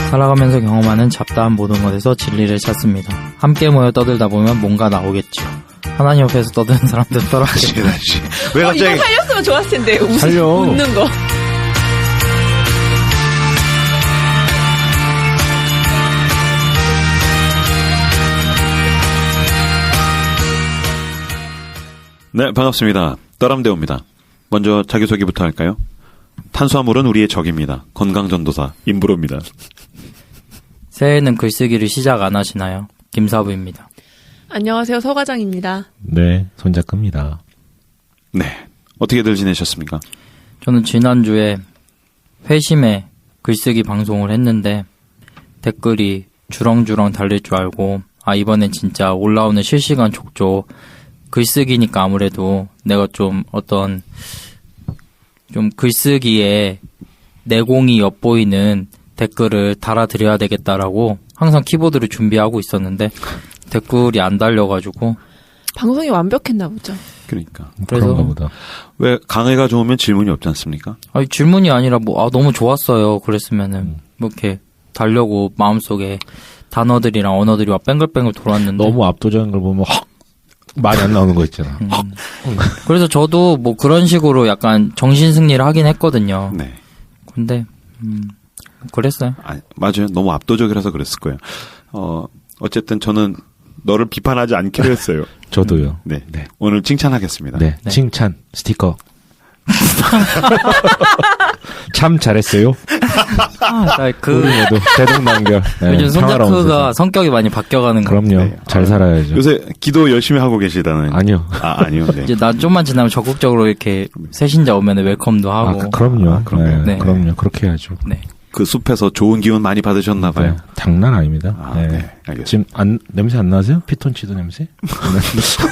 살아가면서 경험하는 잡다한 모든 것에서 진리를 찾습니다. 함께 모여 떠들다 보면 뭔가 나오겠죠. 하나님 옆에서 떠드는 사람들은 떠나겠죠. 왜 갑자기 이거 살렸으면 좋았을 텐데. 살려. 웃는 거. 네, 반갑습니다. 떠람대오입니다. 먼저 자기소개부터 할까요? 탄수화물은 우리의 적입니다. 건강전도사 임브로입니다. 새해에는 글쓰기를 시작 안 하시나요? 김사부입니다. 안녕하세요. 서과장입니다. 네, 손작가입니다. 네, 어떻게들 지내셨습니까? 저는 지난주에 회심에 글쓰기 방송을 했는데 댓글이 주렁주렁 달릴 줄 알고 이번엔 진짜 올라오는 실시간 족족 글쓰기니까 아무래도 내가 좀 글쓰기에 내공이 엿보이는 댓글을 달아드려야 되겠다라고 항상 키보드를 준비하고 있었는데 댓글이 안 달려가지고 방송이 완벽했나 보죠. 그러니까. 그래서 그런가 보다. 왜 강의가 좋으면 질문이 없지 않습니까? 질문이 아니라 너무 좋았어요. 그랬으면은 뭐 이렇게 달려고 마음속에 단어들이랑 언어들이 막 뱅글뱅글 돌았는데 너무 압도적인 걸 보면 말이 안 나오는 거 있잖아. 그래서 저도 뭐 그런 식으로 약간 정신승리를 하긴 했거든요. 네. 근데 그랬어요. 맞아요. 너무 압도적이라서 그랬을 거예요. 어쨌든 저는 너를 비판하지 않기로 했어요. 저도요. 네. 오늘 칭찬하겠습니다. 네, 칭찬 스티커. 참 잘했어요. 우리 모두 대동단결. 네, 요즘 손자크가 성격이 많이 바뀌어가는 거. 그럼요. 네. 잘 살아야죠. 요새 기도 열심히 하고 계시다는. 아니요. 아니요. 네. 이제 나 좀만 지나면 적극적으로 이렇게 새신자 오면 웰컴도 하고. 그럼요. 그럼요. 그럼요. 그렇게 해야죠. 네. 그 숲에서 좋은 기운 많이 받으셨나 봐요. 네, 장난 아닙니다. 네, 알겠습니다. 지금 냄새 안 나세요? 피톤치도 냄새?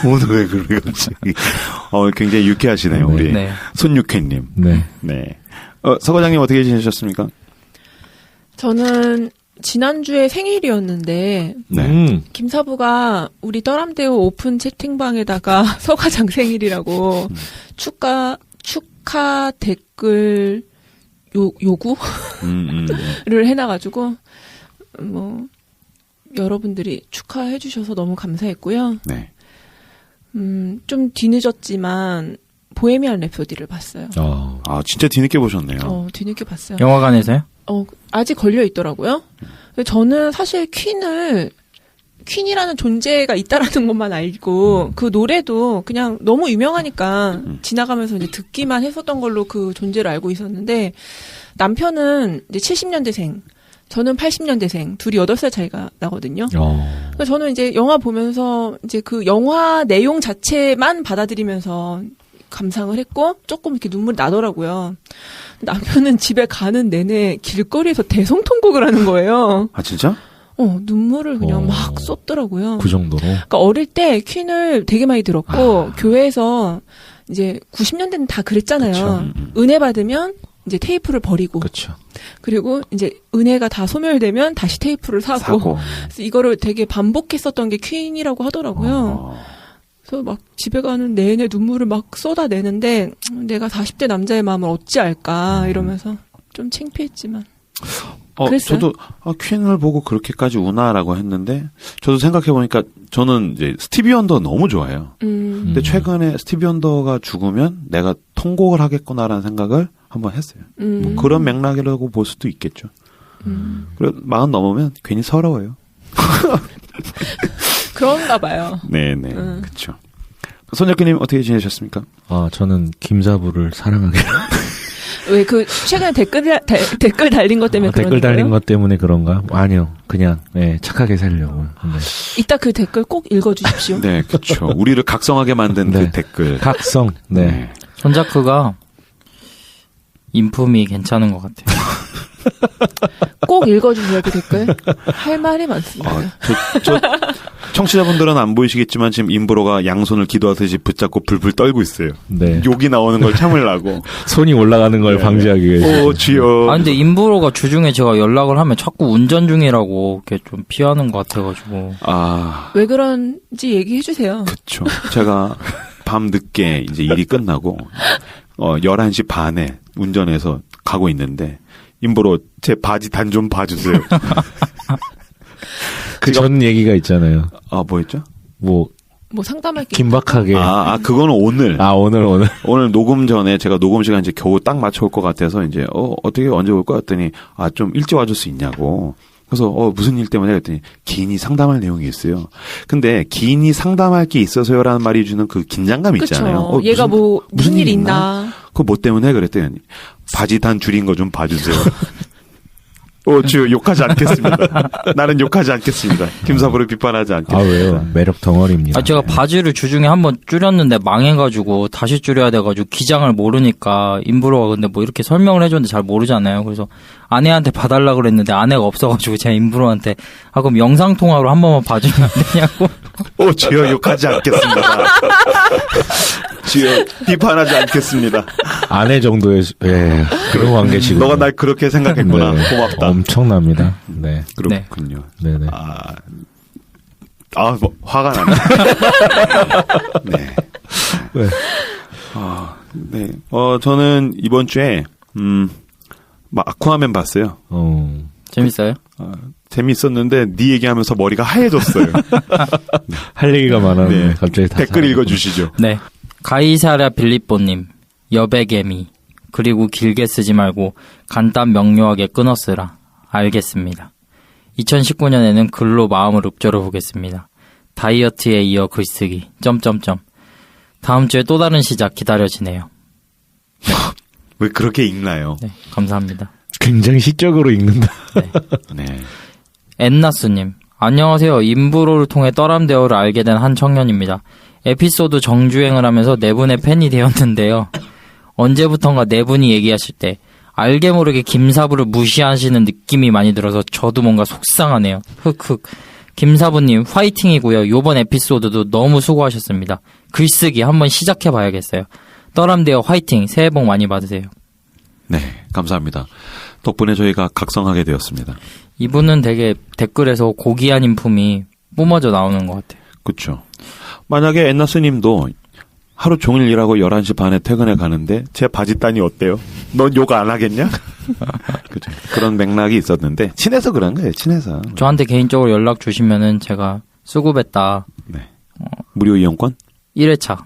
오늘 왜 그래 갑자기? 굉장히 유쾌하시네요, 네. 우리 네. 손유쾌님. 네. 네. 서 과장님 어떻게 지내셨습니까? 저는 지난주에 생일이었는데 네. 김사부가 우리 떠람대오 오픈 채팅방에다가 서과장 생일이라고 축하 댓글 요구를 해놔가지고 여러분들이 축하해 주셔서 너무 감사했고요. 네. 좀 뒤늦었지만 보헤미안 랩소디를 봤어요. 진짜 뒤늦게 보셨네요. 뒤늦게 봤어요. 영화관에서요? 아직 걸려 있더라고요. 저는 사실 퀸이라는 존재가 있다라는 것만 알고 그 노래도 그냥 너무 유명하니까 지나가면서 이제 듣기만 했었던 걸로 그 존재를 알고 있었는데 남편은 이제 70년대생, 저는 80년대생, 둘이 8살 차이가 나거든요. 그래서 저는 이제 영화 보면서 이제 그 영화 내용 자체만 받아들이면서 감상을 했고 조금 이렇게 눈물이 나더라고요. 남편은 집에 가는 내내 길거리에서 대성통곡을 하는 거예요. 아 진짜? 눈물을 그냥 막 쏟더라고요. 그 정도로? 그러니까 어릴 때 퀸을 되게 많이 들었고, 교회에서 이제 90년대는 다 그랬잖아요. 은혜 받으면 이제 테이프를 버리고. 그쵸. 그리고 이제 은혜가 다 소멸되면 다시 테이프를 사고. 그래서 이거를 되게 반복했었던 게 퀸이라고 하더라고요. 그래서 막 집에 가는 내내 눈물을 막 쏟아내는데, 내가 40대 남자의 마음을 어찌 알까, 이러면서 좀 창피했지만. 그랬어요? 저도 퀸을 보고 그렇게까지 우나라고 했는데 저도 생각해보니까 저는 이제 스티비 원더 너무 좋아해요. 근데 최근에 스티비 원더가 죽으면 내가 통곡을 하겠구나라는 생각을 한번 했어요. 뭐 그런 맥락이라고 볼 수도 있겠죠. 그리고 40 넘으면 괜히 서러워요. 그런가 봐요. 네네. 그렇죠. 손혁기님 어떻게 지내셨습니까? 저는 김사부를 사랑하게. 왜 최근에 댓글 달린 것 때문에 그런 댓글 달린 것 때문에 그런가? 아니요. 그냥 착하게 살려고. 네. 이따 그 댓글 꼭 읽어주십시오. 네, 그렇죠. 우리를 각성하게 만든 그 댓글. 각성. 네. 손자크가 인품이 괜찮은 것 같아요. 꼭 읽어주세요, 그 댓글. 할 말이 많습니다. 청취자분들은 안 보이시겠지만 지금 임브로가 양손을 기도하듯이 붙잡고 불불 떨고 있어요. 네. 욕이 나오는 걸 참으려고. 손이 올라가는 걸 방지하기 위해서. 주여. 근데 임브로가 주중에 제가 연락을 하면 자꾸 운전 중이라고 이렇게 좀 피하는 것 같아가지고. 왜 그런지 얘기해 주세요. 그렇죠. 제가 밤 늦게 이제 일이 끝나고 11시 반에 운전해서 가고 있는데 임보로 제 바지 단 좀 봐주세요. 그 전 얘기가 있잖아요. 아, 뭐였죠? 뭐 상담할 게 긴박하게. 그거는 오늘. 오늘. 녹음 전에 제가 녹음 시간 이제 겨우 딱 맞춰 올 것 같아서 이제, 어떻게 언제 올 것 같더니, 좀 일찍 와줄 수 있냐고. 그래서, 무슨 일 때문에 했더니, 기인이 상담할 내용이 있어요. 근데, 기인이 상담할 게 있어서요라는 말이 주는 그 긴장감 있잖아요. 그쵸. 얘가 무슨 일 있나. 그거 뭐 때문에 그랬더니, 바지 단 줄인 거 좀 봐주세요. 저 욕하지 않겠습니다. 나는 욕하지 않겠습니다. 김사부를 비판하지 않겠습니다. 왜요? 매력 덩어리입니다. 제가 바지를 주중에 한번 줄였는데 망해가지고 다시 줄여야 돼가지고 기장을 모르니까 임브로가 근데 뭐 이렇게 설명을 해줬는데 잘 모르잖아요. 그래서 아내한테 봐달라 그랬는데 아내가 없어가지고 제가 임브로한테 그럼 영상통화로 한 번만 봐주면 안 되냐고. 주여 욕하지 않겠습니다. 주여 비판하지 않겠습니다. 아내 정도의 그런 관계시고. 너가 날 그렇게 생각했구나. 네. 고맙다. 엄청납니다. 네. 그렇군요. 네네. 화가 나네. 네. 네. 네. 저는 이번 주에 아쿠아맨 봤어요. 재밌어요? 재밌었는데 네 얘기하면서 머리가 하얘졌어요. 할 얘기가 많았는데 네. 갑자기 다 댓글 읽어주시죠. 네. 가이사랴 빌립보님, 여백개미, 그리고 길게 쓰지 말고 간단 명료하게 끊어 쓰라. 알겠습니다. 2019년에는 글로 마음을 읊조려 보겠습니다. 다이어트에 이어 글쓰기, 다음 주에 또 다른 시작 기다려지네요. 네. 왜 그렇게 읽나요? 네, 감사합니다. 굉장히 시적으로 읽는다. 네. 네. 엔나스님, 안녕하세요. 임브로를 통해 떠람대어를 알게 된 한 청년입니다. 에피소드 정주행을 하면서 네 분의 팬이 되었는데요. 언제부턴가 네 분이 얘기하실 때 알게 모르게 김사부를 무시하시는 느낌이 많이 들어서 저도 뭔가 속상하네요. 흑흑. 김사부님 화이팅이고요. 요번 에피소드도 너무 수고하셨습니다. 글쓰기 한번 시작해봐야겠어요. 떠람대어 화이팅. 새해 복 많이 받으세요. 네, 감사합니다. 덕분에 저희가 각성하게 되었습니다. 이분은 되게 댓글에서 고귀한 인품이 뿜어져 나오는 것 같아요. 그렇죠. 만약에 엔나스님도 하루 종일 일하고 11시 반에 퇴근해 가는데 제 바지단이 어때요? 넌 욕 안 하겠냐? 그죠. 그런 맥락이 있었는데 친해서 그런 거예요. 친해서. 저한테 개인적으로 연락 주시면은 제가 수급했다. 네. 무료 이용권? 1회차.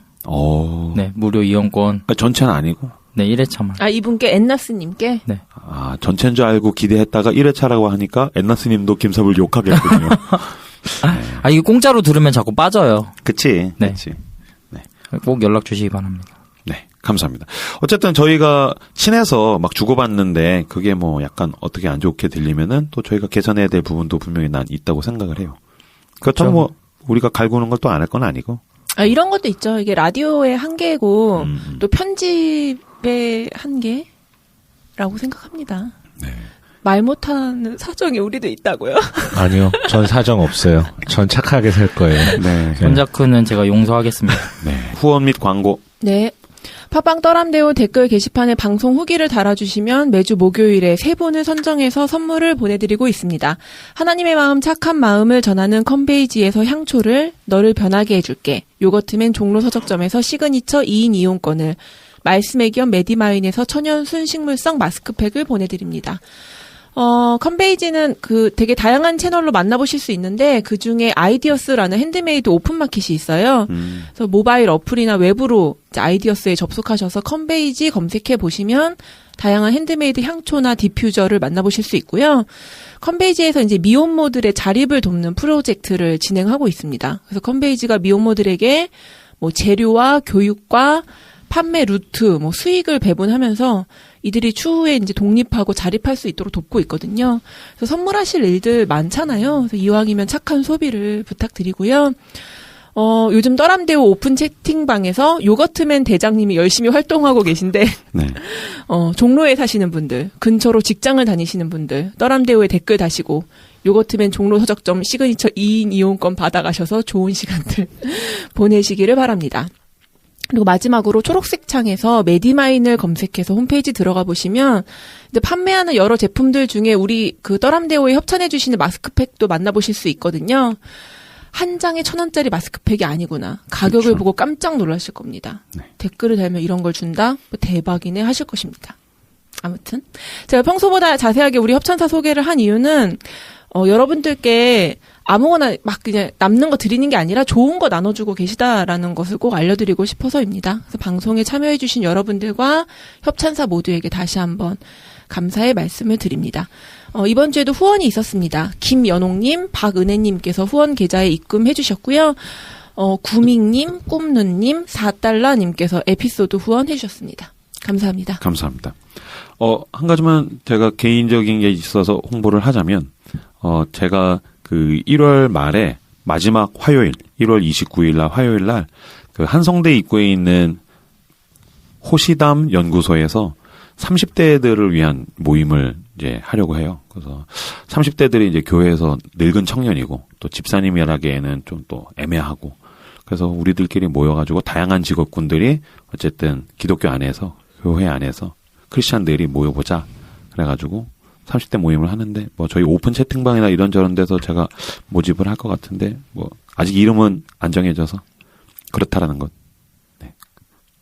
네, 무료 이용권. 전체는 아니고? 네, 1회차만. 이분께 엔나스님께? 네. 전체인 줄 알고 기대했다가 1회차라고 하니까 엔나스님도 김사부를 욕하겠군요. 네. 이게 공짜로 들으면 자꾸 빠져요. 그치. 네. 그치. 네. 꼭 연락 주시기 바랍니다. 네. 감사합니다. 어쨌든 저희가 친해서 막 주고받는데 그게 뭐 약간 어떻게 안 좋게 들리면은 또 저희가 개선해야 될 부분도 분명히 난 있다고 생각을 해요. 그렇다면 뭐 우리가 갈구는 걸 또 안 할 건 아니고. 이런 것도 있죠. 이게 라디오의 한계고 또 편집의 한계라고 생각합니다. 네. 말 못하는 사정이 우리도 있다고요? 아니요. 전 사정 없어요. 전 착하게 살 거예요. 네. 손자크는 제가 용서하겠습니다. 네. 후원 및 광고. 네. 팟빵 떠람대오 댓글 게시판에 방송 후기를 달아주시면 매주 목요일에 3분을 선정해서 선물을 보내드리고 있습니다. 하나님의 마음 착한 마음을 전하는 컴베이지에서 향초를 너를 변하게 해줄게. 요거트맨 종로 서적점에서 시그니처 2인 이용권을, 말씀의 기업 메디마인에서 천연 순식물성 마스크팩을 보내드립니다. 컨베이지는 되게 다양한 채널로 만나보실 수 있는데, 그 중에 아이디어스라는 핸드메이드 오픈마켓이 있어요. 그래서 모바일 어플이나 웹으로 이제 아이디어스에 접속하셔서 컨베이지 검색해 보시면 다양한 핸드메이드 향초나 디퓨저를 만나보실 수 있고요. 컨베이지에서 이제 미혼모들의 자립을 돕는 프로젝트를 진행하고 있습니다. 그래서 컨베이지가 미혼모들에게 뭐 재료와 교육과 판매 루트, 수익을 배분하면서 이들이 추후에 이제 독립하고 자립할 수 있도록 돕고 있거든요. 그래서 선물하실 일들 많잖아요. 그래서 이왕이면 착한 소비를 부탁드리고요. 요즘 떠람대오 오픈 채팅방에서 요거트맨 대장님이 열심히 활동하고 계신데, 네. 종로에 사시는 분들, 근처로 직장을 다니시는 분들, 떠람대오에 댓글 다시고, 요거트맨 종로 서적점 시그니처 2인 이용권 받아가셔서 좋은 시간들 보내시기를 바랍니다. 그리고 마지막으로 초록색 창에서 메디마인을 검색해서 홈페이지 들어가 보시면 이제 판매하는 여러 제품들 중에 우리 떠람대오에 협찬해 주시는 마스크팩도 만나보실 수 있거든요. 한 장에 1,000원짜리 마스크팩이 아니구나. 가격을 그렇죠. 보고 깜짝 놀라실 겁니다. 네. 댓글을 달면 이런 걸 준다? 대박이네 하실 것입니다. 아무튼 제가 평소보다 자세하게 우리 협찬사 소개를 한 이유는 여러분들께 아무거나 막 그냥 남는 거 드리는 게 아니라 좋은 거 나눠주고 계시다라는 것을 꼭 알려드리고 싶어서입니다. 그래서 방송에 참여해주신 여러분들과 협찬사 모두에게 다시 한번 감사의 말씀을 드립니다. 이번 주에도 후원이 있었습니다. 김연옥님, 박은혜님께서 후원 계좌에 입금해주셨고요. 구밍님, 꿈눈님, 4달러님께서 에피소드 후원해주셨습니다. 감사합니다. 감사합니다. 한 가지만 제가 개인적인 게 있어서 홍보를 하자면, 제가 그 1월 말에 마지막 화요일, 1월 29일 날 화요일 날 그 한성대 입구에 있는 호시담 연구소에서 30대들을 위한 모임을 이제 하려고 해요. 그래서 30대들이 이제 교회에서 늙은 청년이고 또 집사님이라기에는 좀 또 애매하고 그래서 우리들끼리 모여가지고 다양한 직업군들이 어쨌든 기독교 안에서 교회 안에서 크리스찬들이 모여보자 그래가지고 30대 모임을 하는데 뭐 저희 오픈 채팅방이나 이런저런 데서 제가 모집을 할 것 같은데 뭐 아직 이름은 안 정해져서 그렇다라는 것. 네.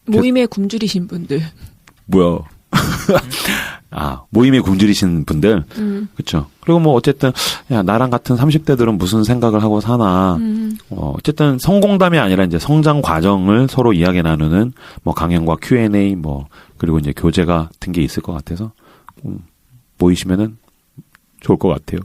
모임에 굶주리신 분들. 뭐야? 모임에 굶주리신 분들. 그렇죠. 그리고 뭐 어쨌든 야 나랑 같은 30대들은 무슨 생각을 하고 사나. 어쨌든 성공담이 아니라 이제 성장 과정을 서로 이야기 나누는 뭐 강연과 Q&A 뭐 그리고 이제 교재 같은 게 있을 것 같아서 모이시면은 좋을 것 같아요.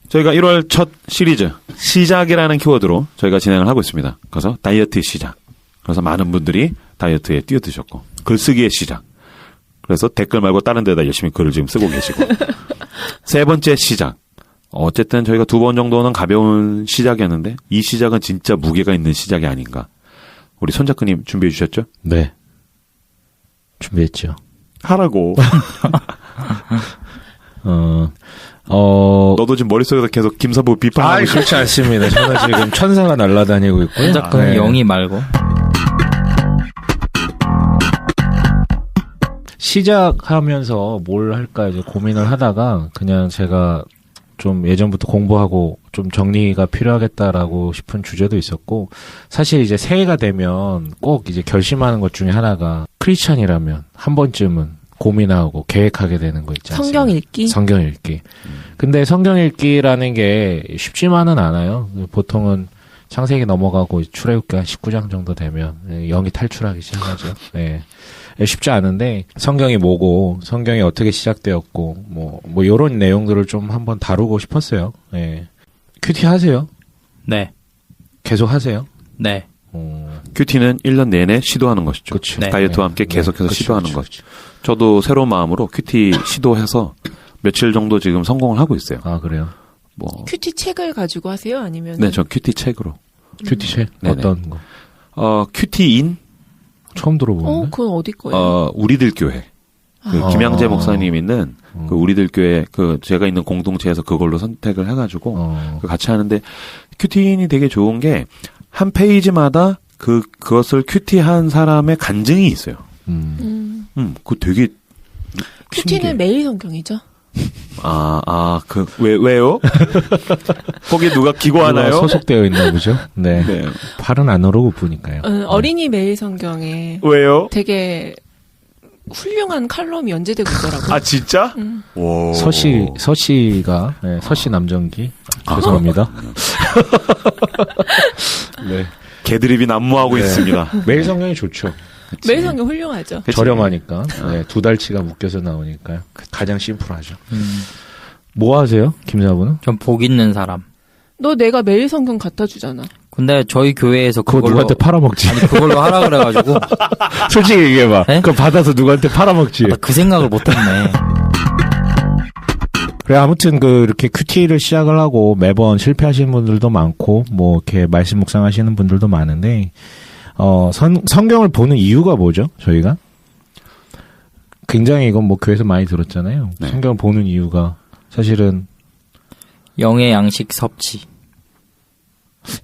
저희가 1월 첫 시리즈 시작이라는 키워드로 저희가 진행을 하고 있습니다. 그래서 다이어트 시작. 그래서 많은 분들이 다이어트에 뛰어드셨고 글쓰기의 시작. 그래서 댓글 말고 다른 데다 열심히 글을 지금 쓰고 계시고 세 번째 시작. 어쨌든 저희가 2번 정도는 가벼운 시작이었는데 이 시작은 진짜 무게가 있는 시작이 아닌가. 우리 손 작가님 준비해 주셨죠? 네. 준비했죠. 하라고. 너도 지금 머릿속에서 계속 김사부 비판하고 있어. 그렇지 않습니다. 저는 지금 천사가 날아다니고 있고요. 손 작가는 영이 말고. 시작하면서 뭘 할까 이제 고민을 하다가 그냥 제가 좀 예전부터 공부하고 좀 정리가 필요하겠다라고 싶은 주제도 있었고 사실 이제 새해가 되면 꼭 이제 결심하는 것 중에 하나가 크리스찬이라면 한 번쯤은 고민하고 계획하게 되는 거 있지 않습니까? 성경 읽기. 성경 읽기. 근데 성경 읽기라는 게 쉽지만은 않아요. 보통은 창세기 넘어가고 출애굽기 한 19장 정도 되면 영이 탈출하기 시작하죠. 네. 쉽지 않은데 성경이 뭐고 성경이 어떻게 시작되었고 뭐 이런 내용들을 좀 한번 다루고 싶었어요. 네. 큐티 하세요? 네. 계속 하세요? 네. 큐티는 1년 내내 시도하는 것이죠. 그쵸. 네. 다이어트와 함께 계속해서 그쵸, 시도하는 그쵸, 것. 그쵸. 저도 새로운 마음으로 큐티 시도해서 며칠 정도 지금 성공을 하고 있어요. 아 그래요? 뭐 큐티 책을 가지고 하세요? 아니면? 네, 저 큐티 책으로. 큐티 책? 네네. 어떤 거? 큐티인 처음 들어보는데? 그건 어디 거예요? 우리들 교회. 그 김양재 목사님 있는 그 우리들 교회 그 제가 있는 공동체에서 그걸로 선택을 해가지고 그 같이 하는데 큐티인이 되게 좋은 게 한 페이지마다 그것을 큐티한 사람의 간증이 있어요. 그거 되게 큐티는 신기해. 매일 성경이죠? 왜요? 거기 누가 기고하나요? 소속되어 있나 보죠. 네. 네. 팔은 안 오르고 보니까요. 어린이 매일 성경에 왜요? 되게 훌륭한 칼럼이 연재되고 있더라고요. 진짜? 오. 서씨가, 네, 서씨 남정기. 죄송합니다. 네. 개드립이 난무하고 네. 있습니다. 매일 성경이 좋죠. 매일 성경 훌륭하죠. 그치? 저렴하니까. 네, 2달치가 묶여서 나오니까요. 가장 심플하죠. 뭐 하세요? 김사부는? 전 복 있는 사람. 너 내가 매일 성경 갖다 주잖아. 근데 저희 교회에서 그거 그걸로 누구한테 팔아먹지? 아니 그걸로 하라 그래가지고 솔직히 얘기해봐. 네? 그거 받아서 누구한테 팔아먹지? 나 그 생각을 못했네. 그래, 아무튼 이렇게 큐티를 시작을 하고 매번 실패하시는 분들도 많고, 뭐, 이렇게 말씀 묵상하시는 분들도 많은데, 성경을 보는 이유가 뭐죠, 저희가? 굉장히 이건 뭐 교회에서 많이 들었잖아요. 네. 성경을 보는 이유가 사실은 영의 양식 섭취.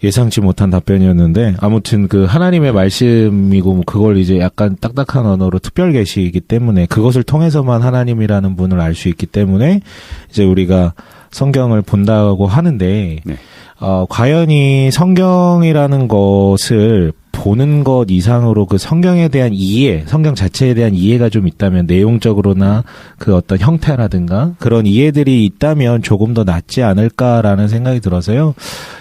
예상치 못한 답변이었는데, 아무튼 하나님의 말씀이고, 뭐 그걸 이제 약간 딱딱한 언어로 특별 계시이기 때문에, 그것을 통해서만 하나님이라는 분을 알 수 있기 때문에, 이제 우리가 성경을 본다고 하는데, 네. 과연 이 성경이라는 것을 보는 것 이상으로 그 성경에 대한 이해, 성경 자체에 대한 이해가 좀 있다면 내용적으로나 그 어떤 형태라든가 그런 이해들이 있다면 조금 더 낫지 않을까라는 생각이 들어서요.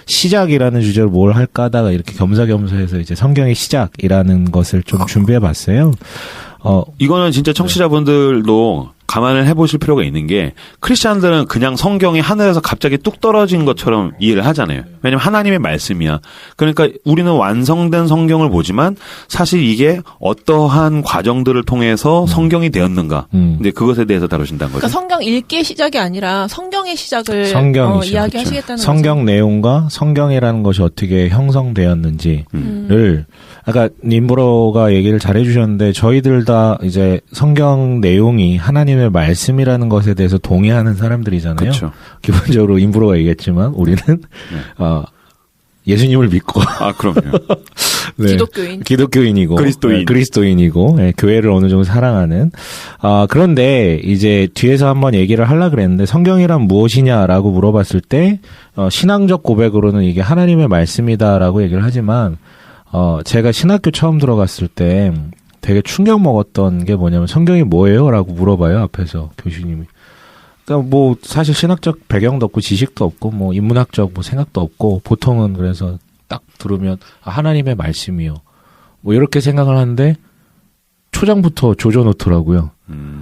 시작이라는 주제로 뭘 할까 하다가 이렇게 겸사겸사해서 이제 성경의 시작이라는 것을 좀 준비해 봤어요. 이거는 진짜 청취자분들도 감안을 해보실 필요가 있는 게 크리스찬들은 그냥 성경이 하늘에서 갑자기 뚝 떨어진 것처럼 이해를 하잖아요. 왜냐면 하나님의 말씀이야. 그러니까 우리는 완성된 성경을 보지만 사실 이게 어떠한 과정들을 통해서 성경이 되었는가. 근데 그것에 대해서 다루신다는 거죠. 그러니까 성경 읽기의 시작이 아니라 성경의 시작을 성경이죠. 이야기하시겠다는 성경 거죠. 내용과 성경이라는 것이 어떻게 형성되었는지를 아까 님브로가 얘기를 잘 해주셨는데 저희들 다 이제 성경 내용이 하나님의 말씀이라는 것에 대해서 동의하는 사람들이잖아요. 그렇죠. 기본적으로 임브로가 얘기했지만 우리는 예수님을 믿고 그럼요. 네. 기독교인이고 그리스도인이고 네, 교회를 어느 정도 사랑하는 그런데 이제 뒤에서 한번 얘기를 하려고 그랬는데 성경이란 무엇이냐라고 물어봤을 때 신앙적 고백으로는 이게 하나님의 말씀이다라고 얘기를 하지만 제가 신학교 처음 들어갔을 때 되게 충격 먹었던 게 뭐냐면 성경이 뭐예요? 라고 물어봐요, 앞에서 교수님이. 그러니까 뭐 사실 신학적 배경도 없고 지식도 없고 뭐 인문학적 뭐 생각도 없고 보통은 그래서 딱 들으면 하나님의 말씀이요. 뭐 이렇게 생각을 하는데 초장부터 조져놓더라고요.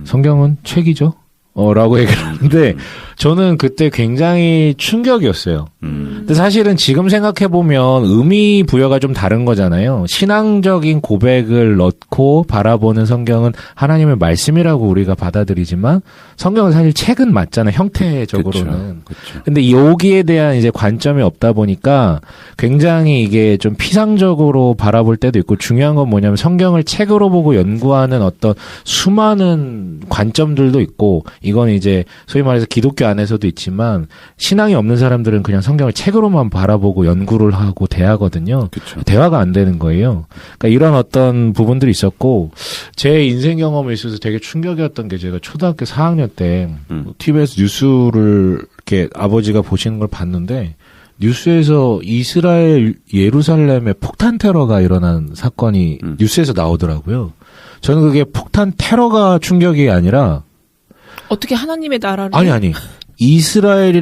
성경은 책이죠? 라고 얘기를 하는데 저는 그때 굉장히 충격이었어요. 근데 사실은 지금 생각해보면 의미 부여가 좀 다른 거잖아요. 신앙적인 고백을 넣고 바라보는 성경은 하나님의 말씀이라고 우리가 받아들이지만 성경은 사실 책은 맞잖아요. 형태적으로는. 그쵸. 근데 여기에 대한 이제 관점이 없다 보니까 굉장히 이게 좀 피상적으로 바라볼 때도 있고 중요한 건 뭐냐면 성경을 책으로 보고 연구하는 어떤 수많은 관점들도 있고 이건 이제 소위 말해서 기독교 안에서도 있지만 신앙이 없는 사람들은 그냥 성경을 책으로만 바라보고 연구를 하고 대하거든요. 그쵸. 대화가 안 되는 거예요. 그러니까 이런 어떤 부분들이 있었고 제 인생 경험에 있어서 되게 충격이었던 게 제가 초등학교 4학년 때 TV에서 뉴스를 이렇게 아버지가 보시는 걸 봤는데 뉴스에서 이스라엘 예루살렘에 폭탄 테러가 일어난 사건이 뉴스에서 나오더라고요. 저는 그게 폭탄 테러가 충격이 아니라 어떻게 하나님의 나라를 아니 이스라엘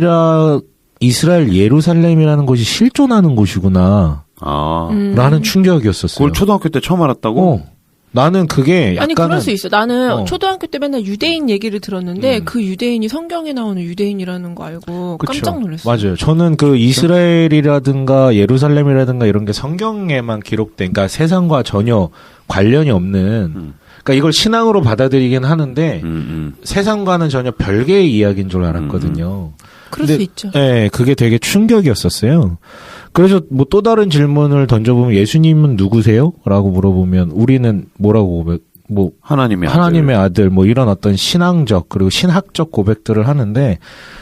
예루살렘이라는 곳이 실존하는 곳이구나 라는 충격이었었어요. 그걸 초등학교 때 처음 알았다고? 나는 그게 약간은 아니 그럴 수 있어. 나는 초등학교 때 맨날 유대인 얘기를 들었는데 그 유대인이 성경에 나오는 유대인이라는 거 알고 그쵸. 깜짝 놀랐어요. 맞아요. 저는 그 이스라엘이라든가 예루살렘이라든가 이런 게 성경에만 기록된 그러니까 세상과 전혀 관련이 없는 그러니까 이걸 신앙으로 받아들이긴 하는데 세상과는 전혀 별개의 이야기인 줄 알았거든요. 그럴 수 있죠. 네, 그게 되게 충격이었었어요. 그래서 뭐 또 다른 질문을 던져보면 예수님은 누구세요? 라고 물어보면 우리는 뭐라고 고백, 뭐 하나님의 아들 뭐 이런 어떤 신앙적 그리고 신학적 고백들을 하는데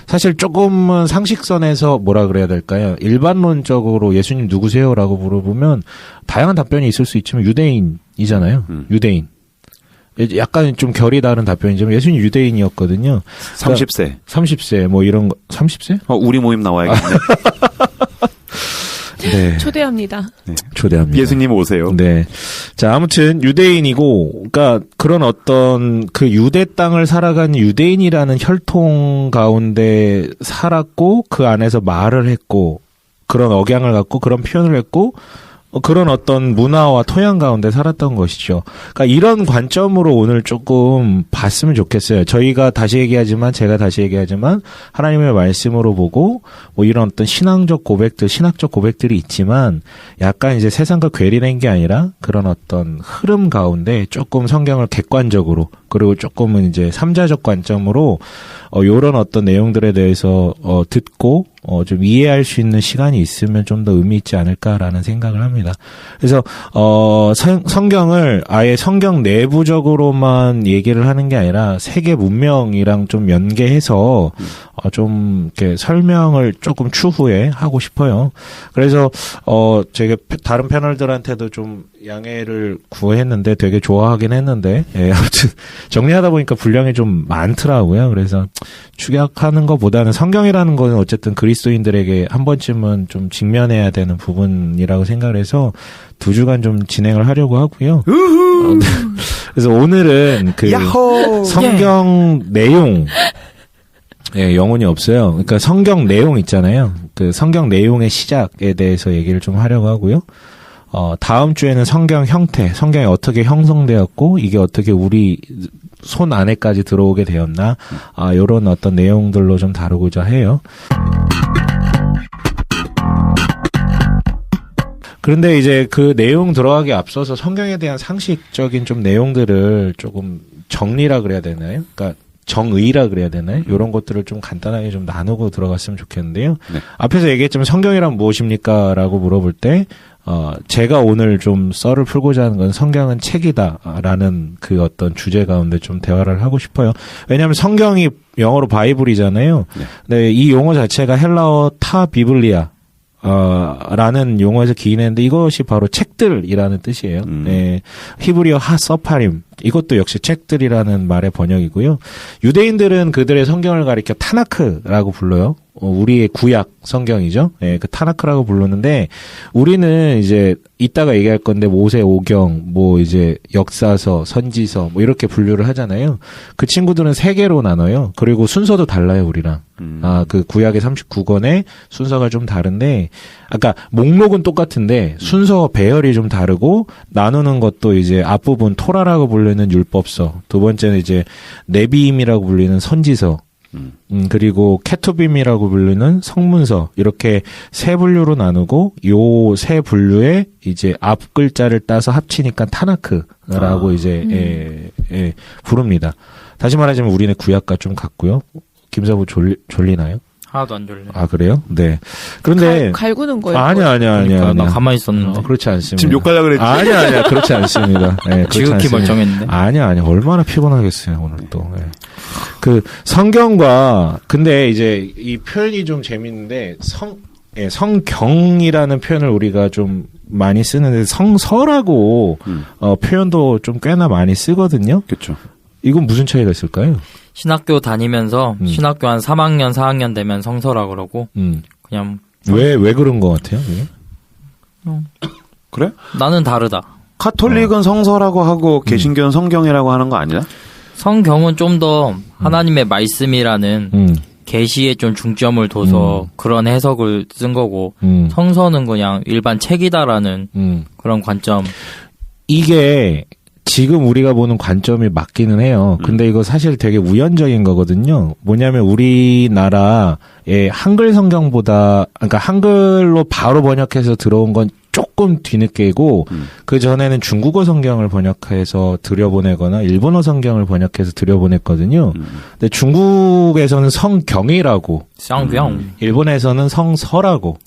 사실 조금은 상식선에서 뭐라 그래야 될까요? 일반론적으로 예수님 누구세요? 라고 물어보면 다양한 답변이 있을 수 있지만 유대인이잖아요. 유대인. 약간 좀 결이 다른 답변이지만 예수님 유대인이었거든요. 30세. 30세 뭐 이런 거 30세? 우리 모임 나와야겠네. 네. 초대합니다. 네. 초대합니다. 예수님 오세요. 네. 자, 아무튼 유대인이고 그러니까 그런 어떤 그 유대 땅을 살아가는 유대인이라는 혈통 가운데 살았고 그 안에서 말을 했고 그런 억양을 갖고 그런 표현을 했고 그런 어떤 문화와 토양 가운데 살았던 것이죠. 그러니까 이런 관점으로 오늘 조금 봤으면 좋겠어요. 저희가 다시 얘기하지만 제가 다시 얘기하지만 하나님의 말씀으로 보고 뭐 이런 어떤 신앙적 고백들, 신학적 고백들이 있지만 약간 이제 세상과 괴리된 게 아니라 그런 어떤 흐름 가운데 조금 성경을 객관적으로 그리고 조금은 이제 삼자적 관점으로 요런 어떤 내용들에 대해서 듣고 좀 이해할 수 있는 시간이 있으면 좀 더 의미 있지 않을까라는 생각을 합니다. 그래서 성경을 아예 성경 내부적으로만 얘기를 하는 게 아니라 세계 문명이랑 좀 연계해서 좀 이렇게 설명을 조금 추후에 하고 싶어요. 그래서 제가 다른 패널들한테도 좀 양해를 구했는데 되게 좋아하긴 했는데 아무튼 정리하다 보니까 분량이 좀 많더라고요. 그래서 축약하는 것보다는 성경이라는 거는 어쨌든 그리스도인들에게 한 번쯤은 좀 직면해야 되는 부분이라고 생각을 해서 2주간 좀 진행을 하려고 하고요. 그래서 오늘은 그 성경 내용, 예, 영혼이 없어요. 그러니까 성경 내용 있잖아요. 그 성경 내용의 시작에 대해서 얘기를 좀 하려고 하고요. 다음 주에는 성경 형태, 성경이 어떻게 형성되었고, 이게 어떻게 우리 손 안에까지 들어오게 되었나, 요런 어떤 내용들로 좀 다루고자 해요. 그런데 이제 그 내용 들어가기 앞서서 성경에 대한 상식적인 좀 내용들을 조금 정리라 그래야 되나요? 그러니까 정의라 그래야 되나요? 이런 것들을 좀 간단하게 좀 나누고 들어갔으면 좋겠는데요. 네. 앞에서 얘기했지만 성경이란 무엇입니까? 라고 물어볼 때, 제가 오늘 좀 썰을 풀고자 하는 건 성경은 책이다라는 그 어떤 주제 가운데 좀 대화를 하고 싶어요. 왜냐하면 성경이 영어로 바이블이잖아요. 네. 근데 이 용어 자체가 헬라어 타 비블리아, 라는 용어에서 기인했는데 이것이 바로 책들이라는 뜻이에요. 네. 히브리어 하서파림. 이것도 역시 책들이라는 말의 번역이고요. 유대인들은 그들의 성경을 가리켜 타나크라고 불러요. 우리의 구약 성경이죠. 예, 그 타나크라고 부르는데 우리는 이제 이따가 얘기할 건데 모세오경, 뭐 이제 역사서, 선지서 뭐 이렇게 분류를 하잖아요. 그 친구들은 3개로 나눠요. 그리고 순서도 달라요, 우리랑. 그 구약의 39권의 순서가 좀 다른데 아까 목록은 똑같은데 순서 배열이 좀 다르고 나누는 것도 이제 앞부분 토라라고 불리는 율법서, 두 번째는 이제 네비임이라고 불리는 선지서, 그리고 케투빔이라고 불리는 성문서, 이렇게 3분류로 나누고 요 3분류에 이제 앞 글자를 따서 합치니까 타나크라고 이제 부릅니다. 다시 말하자면 우리는 구약과 좀 같고요. 김사부 졸리나요? 하나도 안 졸려. 아, 그래요? 네. 그런데 갈구는 거예요. 아니야. 나 가만히 있었는데. 그렇지 않습니다. 지금 욕하려고 그랬지. 아니야. 그렇지 않습니다. 네, 지극히 멀쩡했는데. 아니야. 얼마나 피곤하겠어요, 오늘 또. 네. 그 성경과 근데 이제 이 표현이 좀 재밌는데 성경이라는 표현을 우리가 좀 많이 쓰는데 성서라고 표현도 좀 꽤나 많이 쓰거든요. 그렇죠. 이건 무슨 차이가 있을까요? 신학교 다니면서 신학교 한 3학년, 4학년 되면 성서라 그러고 그냥 왜 그런 것 같아요? 그게? 그래? 나는 다르다. 카톨릭은 성서라고 하고 개신교는 성경이라고 하는 거 아니야? 성경은 좀 더 하나님의 말씀이라는 계시에 좀 중점을 둬서 그런 해석을 쓴 거고 성서는 그냥 일반 책이다라는 그런 관점. 이게 지금 우리가 보는 관점이 맞기는 해요. 근데 이거 사실 되게 우연적인 거거든요. 뭐냐면 우리나라의 한글 성경보다, 그러니까 한글로 바로 번역해서 들어온 건 조금 뒤늦게고 그 전에는 중국어 성경을 번역해서 들여보내거나 일본어 성경을 번역해서 들여보냈거든요. 근데 중국에서는 성경이라고, 성경, 일본에서는 성서라고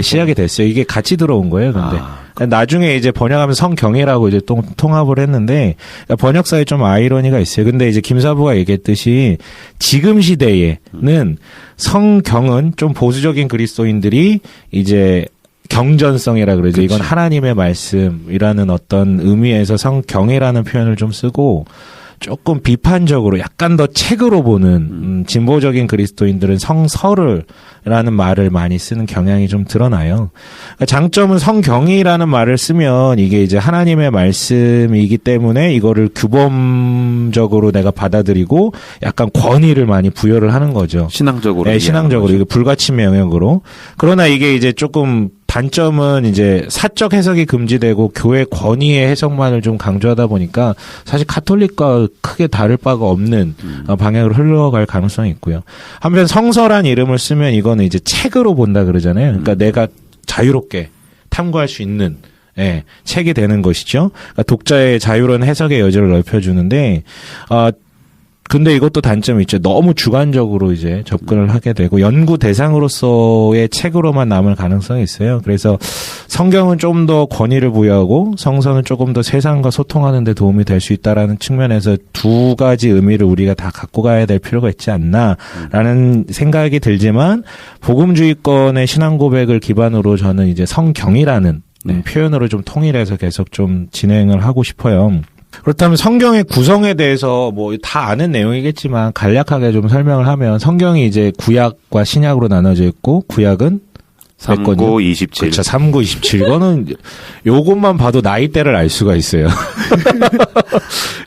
시작이 됐어요. 이게 같이 들어온 거예요. 근데 나중에 이제 번역하면 성경이라고 이제 통합을 했는데 번역사에 좀 아이러니가 있어요. 근데 이제 김사부가 얘기했듯이 지금 시대에는 성경은 좀 보수적인 그리스도인들이 이제 경전성이라 그러죠. 이건 하나님의 말씀이라는 어떤 의미에서 성경이라는 표현을 좀 쓰고 조금 비판적으로 약간 더 책으로 보는 진보적인 그리스도인들은 성서를라는 말을 많이 쓰는 경향이 좀 드러나요. 그러니까 장점은 성경이라는 말을 쓰면 이게 이제 하나님의 말씀이기 때문에 이거를 규범적으로 내가 받아들이고 약간 권위를 많이 부여를 하는 거죠. 신앙적으로. 네, 신앙적으로. 이게 불가침의 영역으로. 그러나 이게 이제 조금 단점은 이제 사적 해석이 금지되고 교회 권위의 해석만을 좀 강조하다 보니까 사실 카톨릭과 크게 다를 바가 없는 방향으로 흘러갈 가능성이 있고요. 한편 성서란 이름을 쓰면 이거는 이제 책으로 본다 그러잖아요. 그러니까 내가 자유롭게 탐구할 수 있는 책이 되는 것이죠. 그러니까 독자의 자유로운 해석의 여지를 넓혀주는데 근데 이것도 단점이 있죠. 너무 주관적으로 이제 접근을 하게 되고 연구 대상으로서의 책으로만 남을 가능성이 있어요. 그래서 성경은 좀 더 권위를 부여하고 성서는 조금 더 세상과 소통하는 데 도움이 될 수 있다라는 측면에서 두 가지 의미를 우리가 다 갖고 가야 될 필요가 있지 않나라는 생각이 들지만 복음주의권의 신앙 고백을 기반으로 저는 이제 성경이라는 표현으로 좀 통일해서 계속 좀 진행을 하고 싶어요. 그렇다면 성경의 구성에 대해서 뭐 다 아는 내용이겠지만 간략하게 좀 설명을 하면 성경이 이제 구약과 신약으로 나눠져 있고 구약은 39, 27. 그렇죠. 39, 27. 이거는 요것만 봐도 나이대를 알 수가 있어요.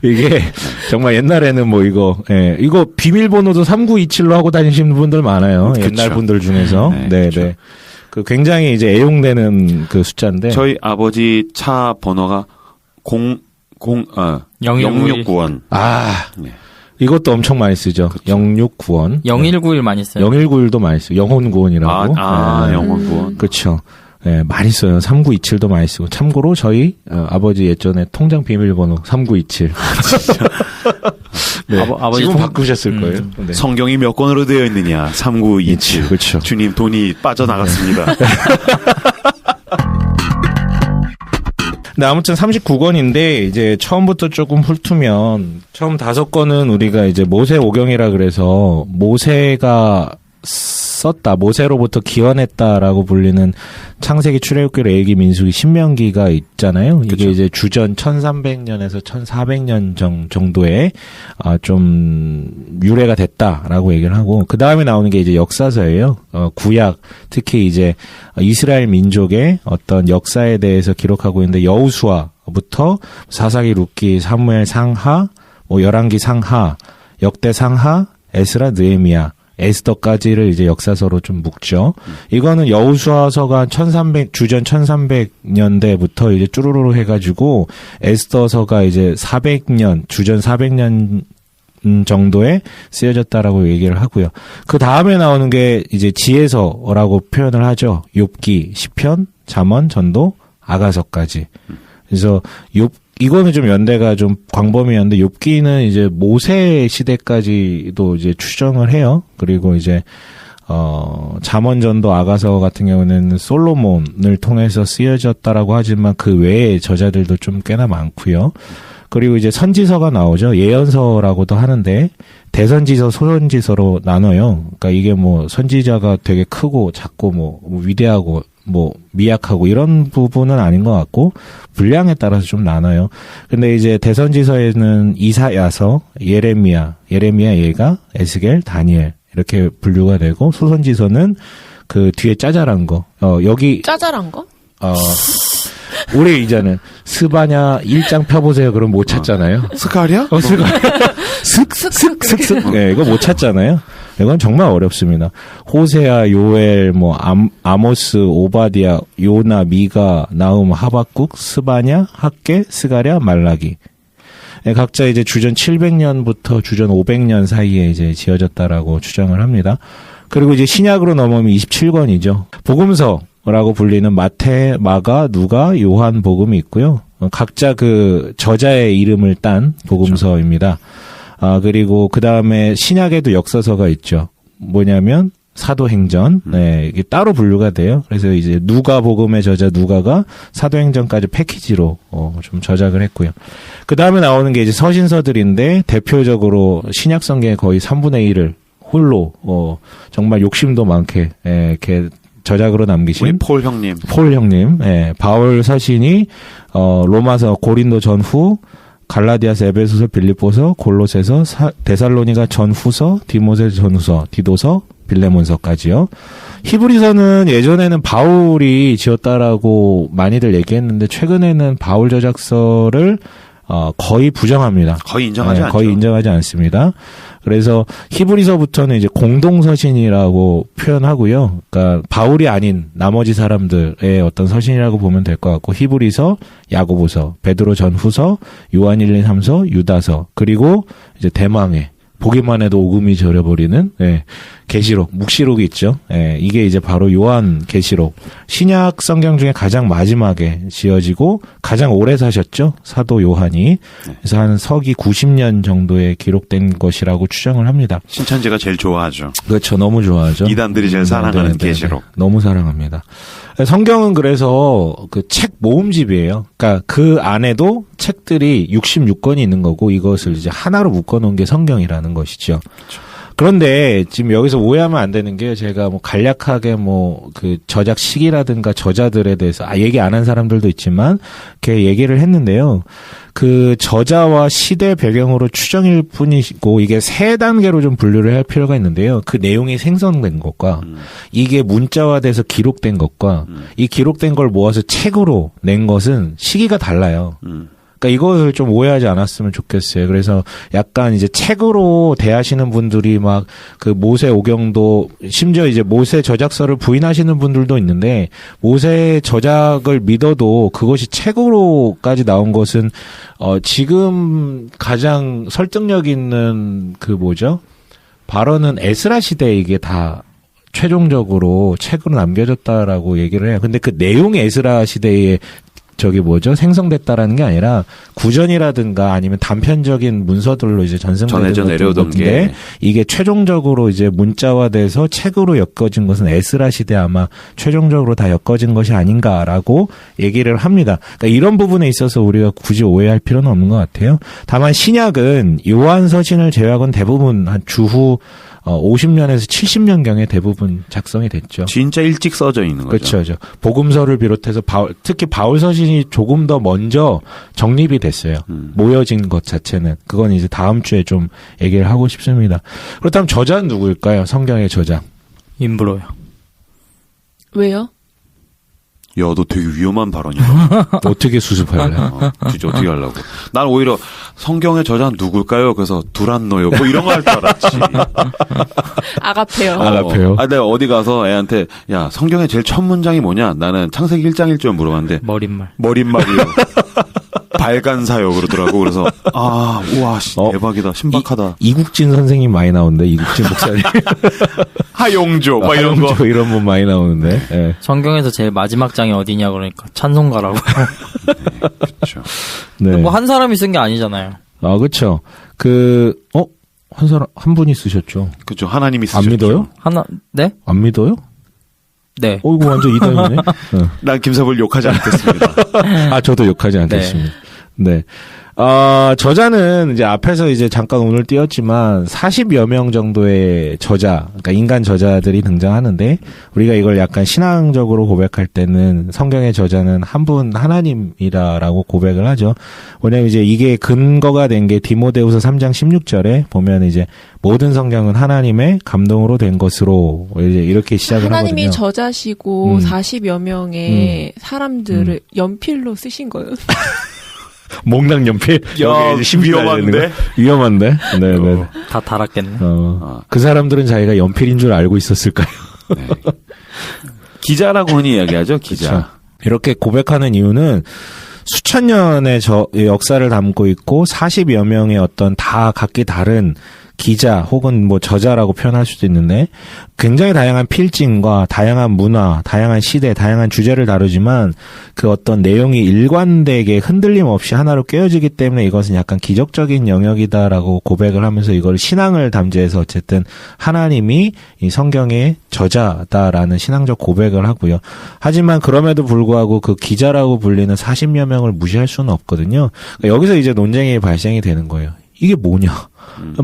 이게 정말 옛날에는 뭐 이거 비밀번호도 3927로 하고 다니시는 분들 많아요. 그쵸. 옛날 분들 중에서. 네, 그쵸. 네. 그 굉장히 이제 애용되는 그 숫자인데. 저희 아버지 차 번호가 0691. 아. 네. 이것도 엄청 많이 쓰죠. 그쵸. 0691. 0191 많이 써요. 0191도 많이 쓰고 영혼구원이라고. 영혼구원. 그렇죠. 네, 많이 써요. 3927도 많이 쓰고. 참고로 저희 아버지 예전에 통장 비밀번호 3927. 네. 아버지 지금 바꾸셨을 거예요. 네. 성경이 몇 권으로 되어 있느냐? 3927. 그렇죠. 주님 돈이 빠져나갔습니다. 근데 아무튼 39권인데 이제 처음부터 조금 훑으면 처음 5권은 우리가 이제 모세 오경이라 그래서 모세가 썼다. 모세로부터 기원했다라고 불리는 창세기, 출애굽기, 레위기, 민수기, 신명기가 있잖아요. 이게 그쵸. 이제 주전 1300년에서 1400년 정도에 좀 유래가 됐다라고 얘기를 하고 그 다음에 나오는 게 이제 역사서예요. 구약 특히 이제 이스라엘 민족의 어떤 역사에 대해서 기록하고 있는데 여호수아부터 사사기, 룻기, 사무엘 상하, 뭐 열왕기 상하, 역대 상하, 에스라, 느헤미야 에스더까지를 이제 역사서로 좀 묶죠. 이거는 여호수아서가 주전 1300년대부터 이제 쭈루루루 해가지고 에스더서가 이제 400년, 주전 400년 정도에 쓰여졌다라고 얘기를 하고요. 그 다음에 나오는 게 이제 지혜서라고 표현을 하죠. 욥기, 시편, 잠언, 전도, 아가서까지. 그래서 이거는 좀 연대가 좀 광범위한데 욥기는 이제 모세 시대까지도 이제 추정을 해요. 그리고 이제 잠언전도 아가서 같은 경우는 솔로몬을 통해서 쓰여졌다라고 하지만 그 외의 저자들도 좀 꽤나 많고요. 그리고 이제 선지서가 나오죠. 예언서라고도 하는데 대선지서, 소선지서로 나눠요. 그러니까 이게 뭐 선지자가 되게 크고 작고 뭐 위대하고 뭐 미약하고 이런 부분은 아닌 것 같고 분량에 따라서 좀 나눠요. 근데 이제 대선지서에는 이사야서, 예레미야, 예가, 에스겔, 다니엘 이렇게 분류가 되고 소선지서는 그 뒤에 짜잘한 거. 여기 짜잘한 거? 우리 이제는 스바냐 1장 펴보세요. 그럼 못 찾잖아요. 스카리아? 스카리아. 슥슥슥슥. 네, 이거 못 찾잖아요. 이건 정말 어렵습니다. 호세아, 요엘, 뭐 아모스, 오바디아, 요나, 미가, 나움, 하박국, 스바냐, 학개, 스가랴, 말라기. 네, 각자 이제 주전 700년부터 주전 500년 사이에 이제 지어졌다라고 추정을 합니다. 그리고 이제 신약으로 넘어오면 27권이죠. 복음서라고 불리는 마태, 마가, 누가, 요한 복음이 있고요. 각자 그 저자의 이름을 딴 복음서입니다. 그리고 그 다음에 신약에도 역사서가 있죠. 뭐냐면 사도행전, 네, 이게 따로 분류가 돼요. 그래서 이제 누가복음의 저자 누가가 사도행전까지 패키지로 좀 저작을 했고요. 그 다음에 나오는 게 이제 서신서들인데 대표적으로 신약 성경의 거의 3분의 1을 홀로 정말 욕심도 많게 이렇게 저작으로 남기신 우리 폴 형님, 바울 서신이 로마서, 고린도 전후, 갈라디아서, 에베소서, 빌립보서, 골로새서, 데살로니가 전후서, 디모데 전후서, 디도서, 빌레몬서까지요. 히브리서는 예전에는 바울이 지었다라고 많이들 얘기했는데 최근에는 바울 저작서를 거의 부정합니다. 거의 인정하지 않죠. 거의 인정하지 않습니다. 그래서 히브리서부터는 이제 공동서신이라고 표현하고요. 그러니까 바울이 아닌 나머지 사람들의 어떤 서신이라고 보면 될 것 같고 히브리서, 야고보서, 베드로 전후서, 요한 1, 2, 3서, 유다서 그리고 이제 대망의 보기만 해도 오금이 저려버리는 계시록, 묵시록이 있죠. 이게 이제 바로 요한 계시록. 신약 성경 중에 가장 마지막에 지어지고 가장 오래 사셨죠. 사도 요한이. 그래서 한 서기 90년 정도에 기록된 것이라고 추정을 합니다. 신천지가 제일 좋아하죠. 그렇죠. 너무 좋아하죠. 이단들이 제일 사랑하는 계시록. 너무 사랑합니다. 성경은 그래서 그 책 모음집이에요. 그러니까 그 안에도 책들이 66권이 있는 거고 이것을 이제 하나로 묶어놓은 게 성경이라는 것이죠. 그런데 지금 여기서 오해하면 안 되는 게 제가 뭐 간략하게 뭐 그 저작 시기라든가 저자들에 대해서 얘기 안 한 사람들도 있지만 이렇게 얘기를 했는데요. 그 저자와 시대 배경으로 추정일 뿐이고 이게 세 단계로 좀 분류를 할 필요가 있는데요. 그 내용이 생성된 것과 이게 문자화돼서 기록된 것과 이 기록된 걸 모아서 책으로 낸 것은 시기가 달라요. 그러니까 이것을 좀 오해하지 않았으면 좋겠어요. 그래서 약간 이제 책으로 대하시는 분들이 막 그 모세 오경도 심지어 이제 모세 저작서를 부인하시는 분들도 있는데 모세 저작을 믿어도 그것이 책으로까지 나온 것은 지금 가장 설득력 있는 그 뭐죠? 발언은 에스라 시대에 이게 다 최종적으로 책으로 남겨졌다라고 얘기를 해요. 근데 그 내용이 에스라 시대에 생성됐다라는 게 아니라 구전이라든가 아니면 단편적인 문서들로 이제 전해져 내려오던 게 이게 최종적으로 이제 문자화돼서 책으로 엮어진 것은 에스라 시대 아마 최종적으로 다 엮어진 것이 아닌가라고 얘기를 합니다. 그러니까 이런 부분에 있어서 우리가 굳이 오해할 필요는 없는 것 같아요. 다만 신약은 요한 서신을 제외하고는 대부분 한 주후 50년에서 70년경에 대부분 작성이 됐죠. 진짜 일찍 써져 있는 거죠. 그렇죠. 복음서를 비롯해서 특히 바울 서신이 조금 더 먼저 정립이 됐어요. 모여진 것 자체는. 그건 이제 다음 주에 좀 얘기를 하고 싶습니다. 그렇다면 저자는 누구일까요? 성경의 저자. 임브로요. 왜요? 야, 너 되게 위험한 발언이다. 어떻게 수습할래? 진짜 어떻게 하려고. 난 오히려 성경의 저자는 누굴까요? 그래서 두란노요. 뭐 이런 거 할 줄 알았지. 아가페요. 아가페요. 내가 어디 가서 애한테 야, 성경의 제일 첫 문장이 뭐냐? 나는 창세기 1장 1절 물어봤는데 머릿말이요. 발간사요 그러더라고. 그래서 우와 대박이다. 신박하다. 이국진 선생님 많이 나오는데 이국진 목사님. 하용조 막 이런 거. 이런 분 많이 나오는데. 네. 성경에서 제일 마지막 장이 어디냐 그러니까 찬송가라고. 네, 그렇죠. 네. 뭐 한 사람이 쓴 게 아니잖아요. 그렇죠. 한 분이 쓰셨죠. 그렇죠. 하나님이 쓰셨죠. 안 믿어요? 네? 안 믿어요? 네. 이거 완전 이단이네. 난 김사부를 욕하지 않겠습니다. 저도 욕하지 않겠습니다. 네. 저자는 이제 앞에서 이제 잠깐 오늘 띄웠지만 40여 명 정도의 저자, 그러니까 인간 저자들이 등장하는데 우리가 이걸 약간 신앙적으로 고백할 때는 성경의 저자는 한 분 하나님이라고 고백을 하죠. 왜냐면 이제 이게 근거가 된 게 디모데후서 3장 16절에 보면 이제 모든 성경은 하나님의 감동으로 된 것으로 이제 이렇게 시작을 하나님이 하거든요. 저자시고 40여 명의 사람들을 연필로 쓰신 거예요. 몽당 연필? 야, 위험한데? 위험한데? 네네. 다 달았겠네. 그 사람들은 자기가 연필인 줄 알고 있었을까요? 네. 기자라고 흔히 이야기하죠, 기자. 그렇죠. 이렇게 고백하는 이유는 수천 년의 역사를 담고 있고 40여 명의 어떤 다 각기 다른 기자 혹은 뭐 저자라고 표현할 수도 있는데 굉장히 다양한 필진과 다양한 문화, 다양한 시대, 다양한 주제를 다루지만 그 어떤 내용이 일관되게 흔들림 없이 하나로 꿰어지기 때문에 이것은 약간 기적적인 영역이다라고 고백을 하면서 이걸 신앙을 담지해서 어쨌든 하나님이 이 성경의 저자다라는 신앙적 고백을 하고요. 하지만 그럼에도 불구하고 그 기자라고 불리는 40여 명을 무시할 수는 없거든요. 그러니까 여기서 이제 논쟁이 발생이 되는 거예요. 이게 뭐냐?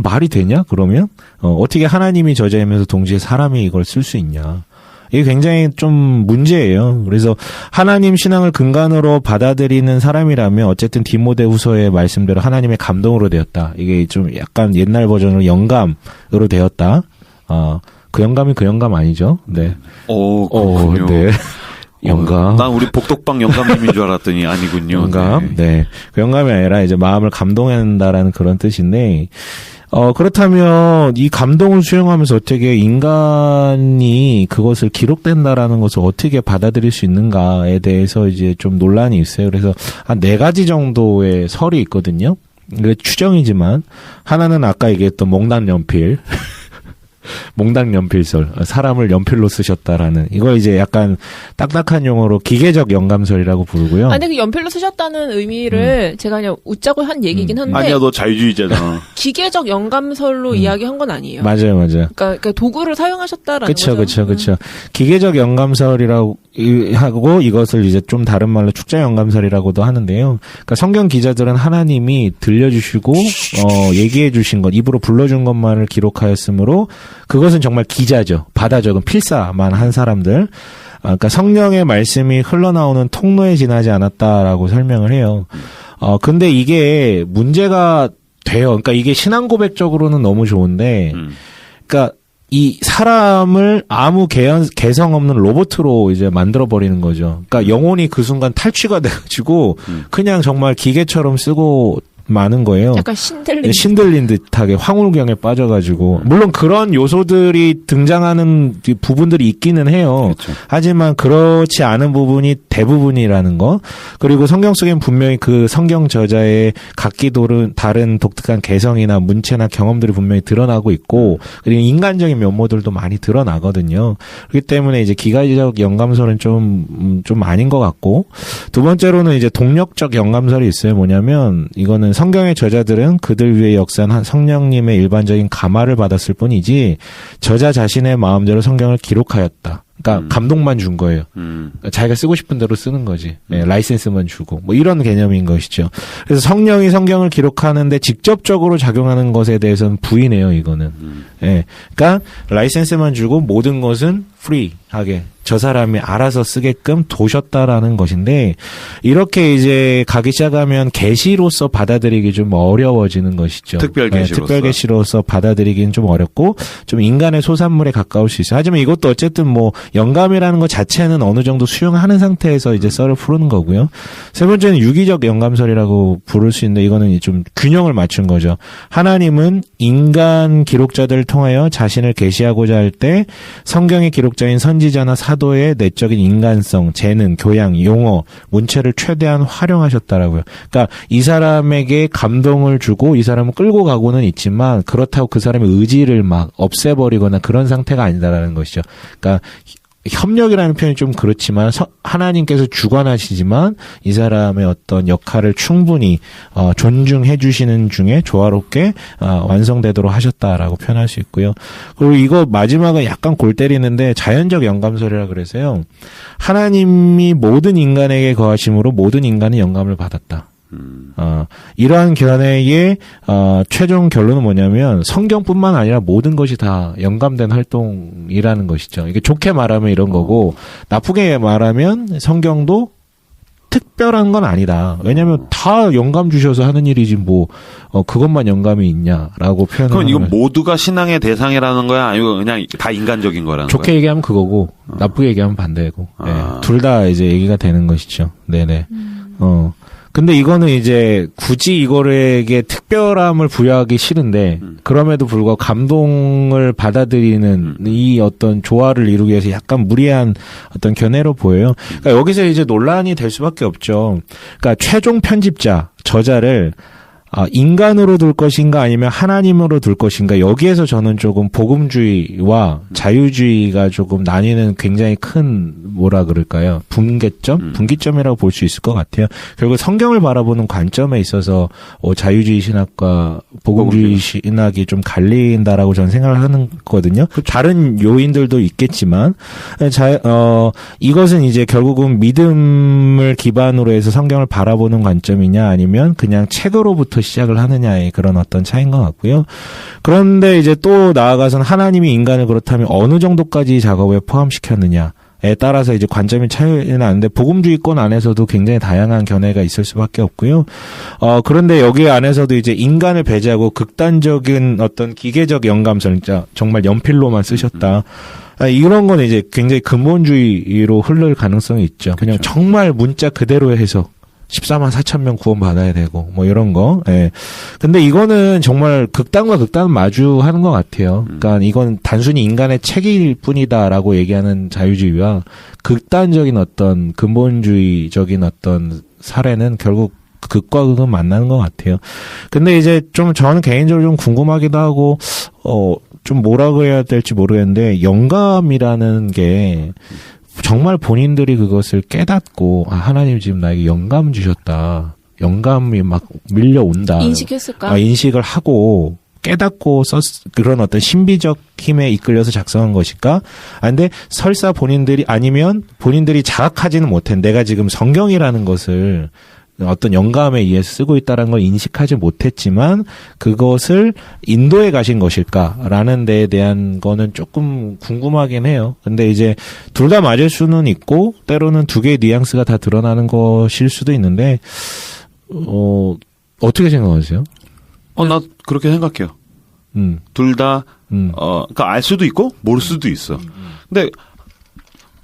말이 되냐? 그러면 어떻게 하나님이 저자이면서 동시에 사람이 이걸 쓸 수 있냐? 이게 굉장히 좀 문제예요. 그래서 하나님 신앙을 근간으로 받아들이는 사람이라면 어쨌든 디모데후서의 말씀대로 하나님의 감동으로 되었다. 이게 좀 약간 옛날 버전으로 영감으로 되었다. 그 영감이 그 영감 아니죠? 네. 그렇군요. 네. 영감. 난 우리 복덕방 영감님인 줄 알았더니 아니군요. 영감. 네. 그 영감이 아니라 이제 마음을 감동한다라는 그런 뜻인데, 그렇다면 이 감동을 수용하면서 어떻게 인간이 그것을 기록된다라는 것을 어떻게 받아들일 수 있는가에 대해서 이제 좀 논란이 있어요. 그래서 한 4가지 정도의 설이 있거든요. 이게 추정이지만, 하나는 아까 얘기했던 몽단 연필. 몽당 연필설, 사람을 연필로 쓰셨다라는, 이걸 이제 약간 딱딱한 용어로 기계적 영감설이라고 부르고요. 아니, 그 연필로 쓰셨다는 의미를 제가 그냥 웃자고 한 얘기긴 한데. 아니야, 너 자유주의자잖아. 기계적 영감설로 이야기한 건 아니에요. 맞아요. 그러니까 도구를 사용하셨다라는 거죠. 그쵸. 기계적 영감설이라고 하고, 이것을 이제 좀 다른 말로 축자 영감설이라고도 하는데요. 그러니까 성경 기자들은 하나님이 들려주시고, 얘기해주신 것, 입으로 불러준 것만을 기록하였으므로, 그것은 정말 기자죠. 받아 적은 필사만 한 사람들. 그러니까 성령의 말씀이 흘러나오는 통로에 지나지 않았다라고 설명을 해요. 근데 이게 문제가 돼요. 그러니까 이게 신앙 고백적으로는 너무 좋은데, 그러니까 이 사람을 아무 개성 없는 로봇으로 이제 만들어버리는 거죠. 그러니까 영혼이 그 순간 탈취가 돼가지고, 그냥 정말 기계처럼 쓰고 많은 거예요. 약간 신들린 듯하게 황홀경에 빠져가지고, 물론 그런 요소들이 등장하는 부분들이 있기는 해요. 그렇죠. 하지만 그렇지 않은 부분이 대부분이라는 거. 그리고 성경 속엔 분명히 그 성경 저자의 각기 다른 독특한 개성이나 문체나 경험들이 분명히 드러나고 있고, 그리고 인간적인 면모들도 많이 드러나거든요. 그렇기 때문에 이제 기가적 영감설은 좀 아닌 것 같고, 두 번째로는 이제 동력적 영감설이 있어요. 뭐냐면, 이거는 성경의 저자들은 그들 위해 역사한 성령님의 일반적인 감화를 받았을 뿐이지 저자 자신의 마음대로 성경을 기록하였다. 그러니까 감동만 준 거예요. 그러니까 자기가 쓰고 싶은 대로 쓰는 거지. 네, 라이센스만 주고 뭐 이런 개념인 것이죠. 그래서 성령이 성경을 기록하는데 직접적으로 작용하는 것에 대해서는 부인해요. 이거는. 네, 그러니까 라이센스만 주고 모든 것은 프리하게 저 사람이 알아서 쓰게끔 도셨다라는 것인데, 이렇게 이제 가기 시작하면 계시로서 받아들이기 좀 어려워지는 것이죠. 특별 계시로서. 특별 계시로서 받아들이기는 좀 어렵고 좀 인간의 소산물에 가까울 수 있어요. 하지만 이것도 어쨌든 뭐 영감이라는 것 자체는 어느 정도 수용하는 상태에서 이제 썰을 푸는 거고요. 세 번째는 유기적 영감설이라고 부를 수 있는데, 이거는 좀 균형을 맞춘 거죠. 하나님은 인간 기록자들을 통하여 자신을 계시하고자 할 때 성경의 기록자인 선지자나 사도의 내적인 인간성, 재능, 교양, 용어, 문체를 최대한 활용하셨다라고요. 그러니까 이 사람에게 감동을 주고 이 사람을 끌고 가고는 있지만, 그렇다고 그 사람의 의지를 막 없애버리거나 그런 상태가 아니다라는 것이죠. 그러니까 협력이라는 표현이 좀 그렇지만 하나님께서 주관하시지만 이 사람의 어떤 역할을 충분히 존중해 주시는 중에 조화롭게 완성되도록 하셨다라고 표현할 수 있고요. 그리고 이거 마지막은 약간 골 때리는데 자연적 영감설이라 그래서요. 하나님이 모든 인간에게 거하심으로 모든 인간은 영감을 받았다. 이러한 견해의 최종 결론은 뭐냐면, 성경뿐만 아니라 모든 것이 다 영감된 활동이라는 것이죠. 이게 좋게 말하면 이런 거고, 나쁘게 말하면 성경도 특별한 건 아니다. 왜냐면 다 영감 주셔서 하는 일이지 뭐 그것만 영감이 있냐라고 표현을. 그럼 이거 모두가 신앙의 대상이라는 거야? 아니면 그냥 다 인간적인 거라는 거야? 좋게 얘기하면 그거고 나쁘게 얘기하면 반대고. 네. 둘 다 이제 얘기가 되는 것이죠. 네네. 근데 이거는 이제 굳이 이거에게 특별함을 부여하기 싫은데, 그럼에도 불구하고 감동을 받아들이는 이 어떤 조화를 이루기 위해서 약간 무리한 어떤 견해로 보여요. 그러니까 여기서 이제 논란이 될 수밖에 없죠. 그러니까 최종 편집자, 저자를 인간으로 둘 것인가 아니면 하나님으로 둘 것인가, 여기에서 저는 조금 복음주의와 자유주의가 조금 나뉘는 굉장히 큰 뭐라 그럴까요? 분기점이라고 볼 수 있을 것 같아요. 결국 성경을 바라보는 관점에 있어서 자유주의 신학과 복음주의 신학이 좀 갈린다라고 저는 생각을 하는 거거든요. 다른 요인들도 있겠지만 이것은 이제 결국은 믿음을 기반으로 해서 성경을 바라보는 관점이냐 아니면 그냥 책으로부터 시작을 하느냐의 그런 어떤 차이인 것 같고요. 그런데 이제 또 나아가서는 하나님이 인간을 그렇다면 어느 정도까지 작업에 포함시켰느냐에 따라서 이제 관점이 차이는 나는데, 복음주의권 안에서도 굉장히 다양한 견해가 있을 수밖에 없고요. 그런데 여기 안에서도 이제 인간을 배제하고 극단적인 어떤 기계적 영감설, 정말 연필로만 쓰셨다. 이런 건 이제 굉장히 근본주의로 흐를 가능성이 있죠. 그냥 그렇죠. 정말 문자 그대로 해서 14만 4천 명 구원 받아야 되고 뭐 이런 거. 예. 근데 이거는 정말 극단과 극단은 마주하는 것 같아요. 그러니까 이건 단순히 인간의 책일 뿐이다라고 얘기하는 자유주의와 극단적인 어떤 근본주의적인 어떤 사례는 결국 극과 극은 만나는 것 같아요. 근데 이제 좀 저는 개인적으로 좀 궁금하기도 하고 좀 뭐라고 해야 될지 모르겠는데 영감이라는 게 정말 본인들이 그것을 깨닫고 하나님 지금 나에게 영감 주셨다. 영감이 막 밀려온다. 인식했을까? 인식을 하고 깨닫고 그런 어떤 신비적 힘에 이끌려서 작성한 것일까? 근데 설사 본인들이 아니면 본인들이 자각하지는 못한 내가 지금 성경이라는 것을 어떤 영감에 의해서 쓰고 있다는 걸 인식하지 못했지만 그것을 인도에 가신 것일까라는 데에 대한 거는 조금 궁금하긴 해요. 근데 이제 둘 다 맞을 수는 있고 때로는 두 개의 뉘앙스가 다 드러나는 것일 수도 있는데 어떻게 생각하세요? 나 그렇게 생각해요. 둘 다, 그러니까 알 수도 있고, 모를 수도 있어. 근데,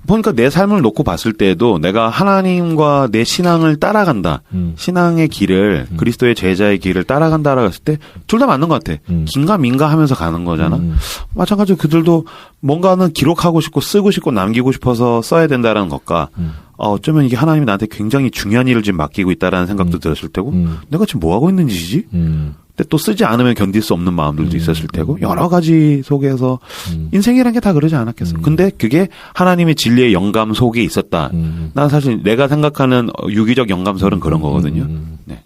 보니까 내 삶을 놓고 봤을 때에도 내가 하나님과 내 신앙을 따라간다. 신앙의 길을, 그리스도의 제자의 길을 따라간다라고 했을 때, 둘 다 맞는 것 같아. 긴가민가 하면서 가는 거잖아. 마찬가지로 그들도 뭔가는 기록하고 싶고, 쓰고 싶고, 남기고 싶어서 써야 된다라는 것과, 어쩌면 이게 하나님이 나한테 굉장히 중요한 일을 지금 맡기고 있다라는 생각도 들었을 테고, 내가 지금 뭐 하고 있는 짓이지? 근데 또 쓰지 않으면 견딜 수 없는 마음들도 있었을 테고, 여러 가지 속에서 인생이란 게 다 그러지 않았겠어. 근데 그게 하나님의 진리의 영감 속에 있었다. 난 사실 내가 생각하는 유기적 영감설은 그런 거거든요. 네.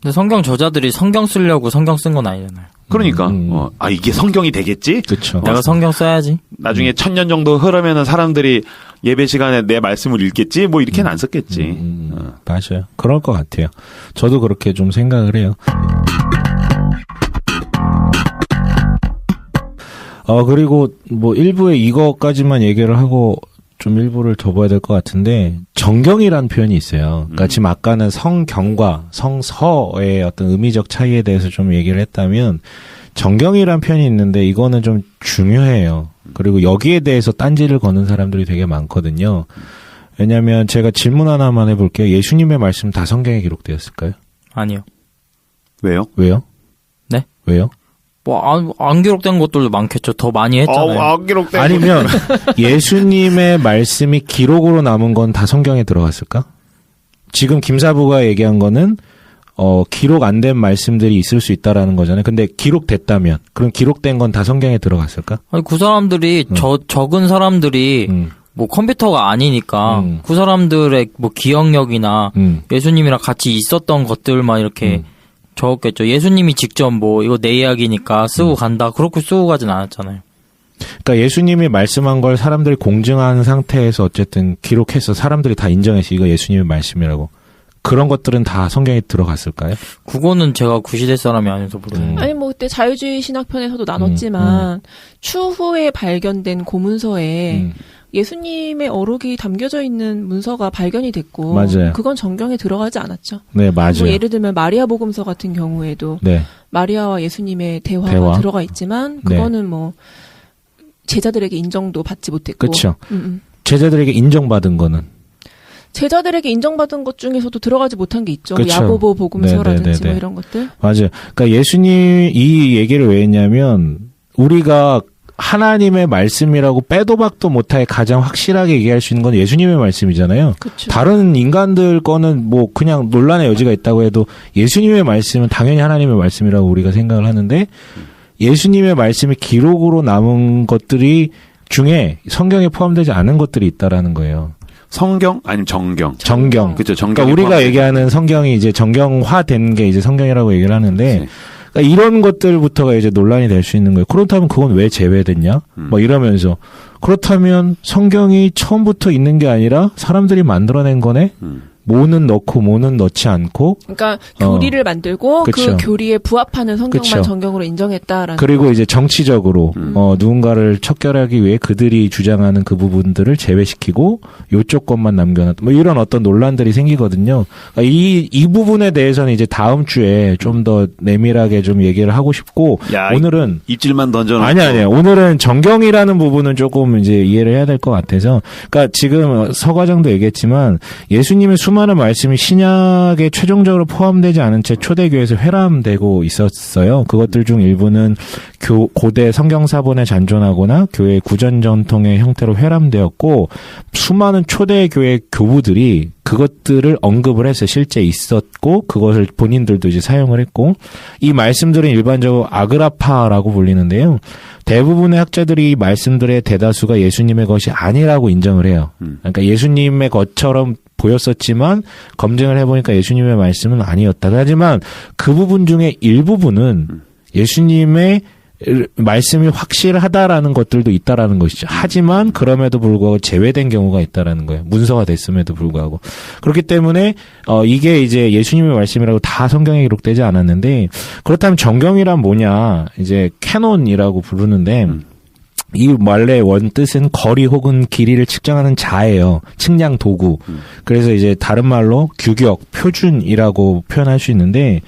근데 성경 저자들이 성경 쓰려고 성경 쓴 건 아니잖아요. 그러니까, 이게 성경이 되겠지? 그쵸. 내가 성경 써야지. 나중에 1000년 정도 흐르면은 사람들이 예배 시간에 내 말씀을 읽겠지? 뭐 이렇게는 안 썼겠지. 맞아요. 그럴 것 같아요. 저도 그렇게 좀 생각을 해요. 그리고 뭐 일부에 이거까지만 얘기를 하고 좀 일부를 접어야 될 것 같은데 정경이란 표현이 있어요. 그러니까 지금 아까는 성경과 성서의 어떤 의미적 차이에 대해서 좀 얘기를 했다면 정경이란 표현이 있는데 이거는 좀 중요해요. 그리고 여기에 대해서 딴지를 거는 사람들이 되게 많거든요. 왜냐하면 제가 질문 하나만 해볼게요. 예수님의 말씀 다 성경에 기록되었을까요? 아니요. 왜요? 왜요? 네? 왜요? 뭐, 안 기록된 것들도 많겠죠. 더 많이 했잖아요. 안 기록된 아니면 예수님의 말씀이 기록으로 남은 건 다 성경에 들어갔을까? 지금 김사부가 얘기한 거는 기록 안 된 말씀들이 있을 수 있다라는 거잖아요. 근데 기록됐다면 그럼 기록된 건 다 성경에 들어갔을까? 아니, 그 사람들이 적은 사람들이 뭐 컴퓨터가 아니니까 그 사람들의 뭐 기억력이나 예수님이랑 같이 있었던 것들만 이렇게 적었겠죠. 예수님이 직접 뭐 이거 내 이야기니까 쓰고 간다. 그렇게 쓰고 가진 않았잖아요. 그러니까 예수님이 말씀한 걸 사람들이 공증한 상태에서 어쨌든 기록해서 사람들이 다 인정해서 이거 예수님의 말씀이라고. 그런 것들은 다 성경에 들어갔을까요? 그거는 제가 구시대 사람이 아니어서 모르겠는데. 아니 뭐 그때 자유주의 신학편에서도 나눴지만 추후에 발견된 고문서에 예수님의 어록이 담겨져 있는 문서가 발견이 됐고 맞아요. 그건 정경에 들어가지 않았죠. 네, 맞아요. 뭐 예를 들면 마리아 복음서 같은 경우에도 네. 마리아와 예수님의 대화가 들어가 있지만 그거는 네. 뭐 제자들에게 인정도 받지 못했고. 그렇죠. 제자들에게 인정받은 거는 제자들에게 인정받은 것 중에서도 들어가지 못한 게 있죠. 그쵸. 야고보 복음서라든지 네네네네. 뭐 이런 것들. 맞아요. 그러니까 예수님 이 얘기를 왜 했냐면 우리가 하나님의 말씀이라고 빼도 박도 못하게 가장 확실하게 얘기할 수 있는 건 예수님의 말씀이잖아요. 그쵸. 다른 인간들 거는 뭐 그냥 논란의 여지가 있다고 해도 예수님의 말씀은 당연히 하나님의 말씀이라고 우리가 생각을 하는데 예수님의 말씀이 기록으로 남은 것들이 중에 성경에 포함되지 않은 것들이 있다라는 거예요. 성경 아니면 정경. 정경. 그렇죠. 정경. 그러니까 우리가 얘기하는 성경이 이제 정경화된 게 이제 성경이라고 얘기를 하는데 네. 그러니까 이런 것들부터가 이제 논란이 될 수 있는 거예요. 그렇다면 그건 왜 제외됐냐? 뭐 이러면서 그렇다면 성경이 처음부터 있는 게 아니라 사람들이 만들어낸 거네? 뭐는 넣고 뭐는 넣지 않고 그러니까 교리를 만들고 그쵸. 그 교리에 부합하는 성경만 그쵸. 정경으로 인정했다라는. 그리고 이제 정치적으로 누군가를 척결하기 위해 그들이 주장하는 그 부분들을 제외시키고 요쪽 것만 남겨놨다. 뭐 이런 어떤 논란들이 생기거든요. 그러니까 이 부분에 대해서는 이제 다음 주에 좀 더 내밀하게 좀 얘기를 하고 싶고 야, 오늘은 입질만 던져놓고. 아니요. 오늘은 정경이라는 부분은 조금 이제 이해를 해야 될 것 같아서. 그러니까 지금 서 과장도 얘기했지만 예수님의 수많은 수많은 말씀이 신약에 최종적으로 포함되지 않은 채 초대교회에서 회람되고 있었어요. 그것들 중 일부는 고대 성경사본에 잔존하거나 교회 구전 전통의 형태로 회람되었고, 수많은 초대교회 교부들이 그것들을 언급을 해서 실제 있었고, 그것을 본인들도 이제 사용을 했고, 이 말씀들은 일반적으로 아그라파라고 불리는데요. 대부분의 학자들이 이 말씀들의 대다수가 예수님의 것이 아니라고 인정을 해요. 그러니까 예수님의 것처럼 보였었지만 검증을 해보니까 예수님의 말씀은 아니었다. 하지만 그 부분 중에 일부분은 예수님의 말씀이 확실하다라는 것들도 있다라는 것이죠. 하지만 그럼에도 불구하고 제외된 경우가 있다라는 거예요. 문서가 됐음에도 불구하고. 그렇기 때문에 이게 이제 예수님의 말씀이라고 다 성경에 기록되지 않았는데, 그렇다면 정경이란 뭐냐? 이제 캐논이라고 부르는데, 이 말의 원뜻은 거리 혹은 길이를 측정하는 자예요. 측량 도구. 그래서 이제 다른 말로 규격, 표준이라고 표현할 수 있는데,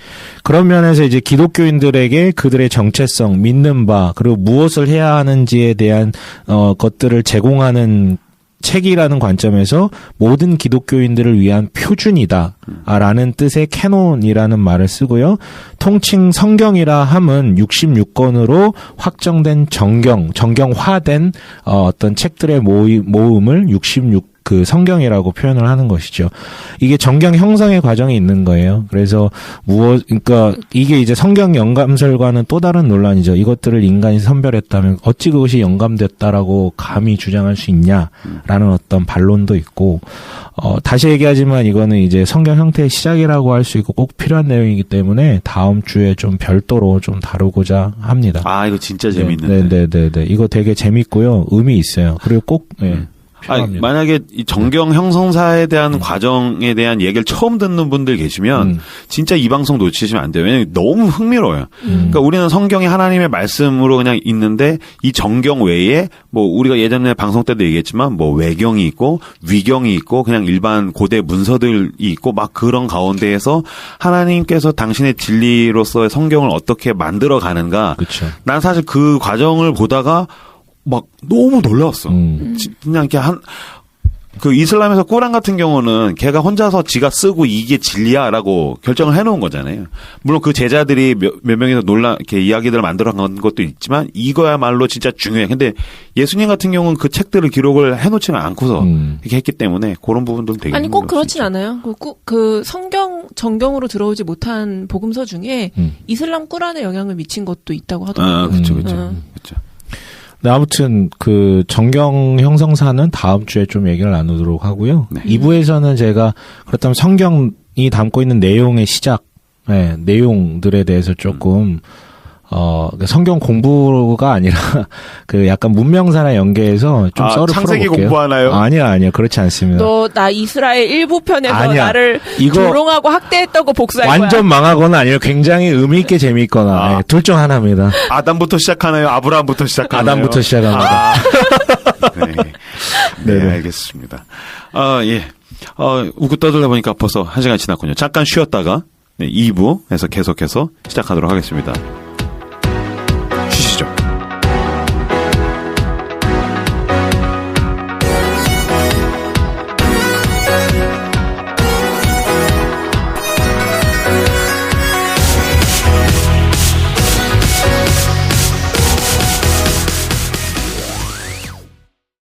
그런 면에서 이제 기독교인들에게 그들의 정체성, 믿는 바, 그리고 무엇을 해야 하는지에 대한 것들을 제공하는 책이라는 관점에서 모든 기독교인들을 위한 표준이다라는 뜻의 캐논이라는 말을 쓰고요. 통칭 성경이라 함은 66권으로 확정된 정경화된 어떤 책들의 모음을 66 그 성경이라고 표현을 하는 것이죠. 이게 정경 형성의 과정이 있는 거예요. 그래서 그러니까 이게 이제 성경 영감설과는 또 다른 논란이죠. 이것들을 인간이 선별했다면 어찌 그것이 영감됐다라고 감히 주장할 수 있냐라는 어떤 반론도 있고, 다시 얘기하지만 이거는 이제 성경 형태의 시작이라고 할 수 있고 꼭 필요한 내용이기 때문에 다음 주에 좀 별도로 좀 다루고자 합니다. 아, 이거 진짜 재밌는데. 네. 이거 되게 재밌고요. 의미 있어요. 그리고 꼭 아니, 만약에 이 정경 형성사에 대한 과정에 대한 얘기를 처음 듣는 분들 계시면 진짜 이 방송 놓치시면 안 돼요. 왜냐면 너무 흥미로워요. 그러니까 우리는 성경이 하나님의 말씀으로 그냥 있는데, 이 정경 외에 뭐 우리가 예전에 방송 때도 얘기했지만 뭐 외경이 있고 위경이 있고 그냥 일반 고대 문서들이 있고 막 그런 가운데에서 하나님께서 당신의 진리로서의 성경을 어떻게 만들어 가는가. 그렇죠. 난 사실 그 과정을 보다가 막 너무 놀라웠어. 그냥 이렇게 그 이슬람에서 꾸란 같은 경우는 걔가 혼자서 지가 쓰고 이게 진리야라고 결정을 해놓은 거잖아요. 물론 그 제자들이 몇 명이서 이렇게 이야기들을 만들어 간 것도 있지만 이거야말로 진짜 중요해. 근데 예수님 같은 경우는 그 책들을 기록을 해놓지는 않고서 이렇게 했기 때문에 그런 부분들은 되게 아니 꼭 그렇진 않아요. 그 성경 정경으로 들어오지 못한 복음서 중에 이슬람 꾸란에 영향을 미친 것도 있다고 하더라고요. 아, 그렇죠. 네, 아무튼 그 정경 형성사는 다음 주에 좀 얘기를 나누도록 하고요. 네. 2부에서는 제가 그렇다면 성경이 담고 있는 내용의 시작, 내용들에 대해서 조금 성경 공부가 아니라 그 약간 문명사나 연계해서 좀 썰을 창세기 풀어볼게요. 공부하나요? 아니요. 그렇지 않습니다. 너 나 이스라엘 일부 편에서 아니야. 나를 조롱하고 학대했다고 복수할 거야. 완전 망하거나 아니면 굉장히 의미 있게 재미있거나 둘 중 하나입니다. 아담부터 시작하나요? 아브라함부터 시작하나요? 아담부터 시작합니다. 네, 알겠습니다. 예. 웃고 떠들다 보니까 벌써 1시간 지났군요. 잠깐 쉬었다가 2부에서 계속해서 시작하도록 하겠습니다.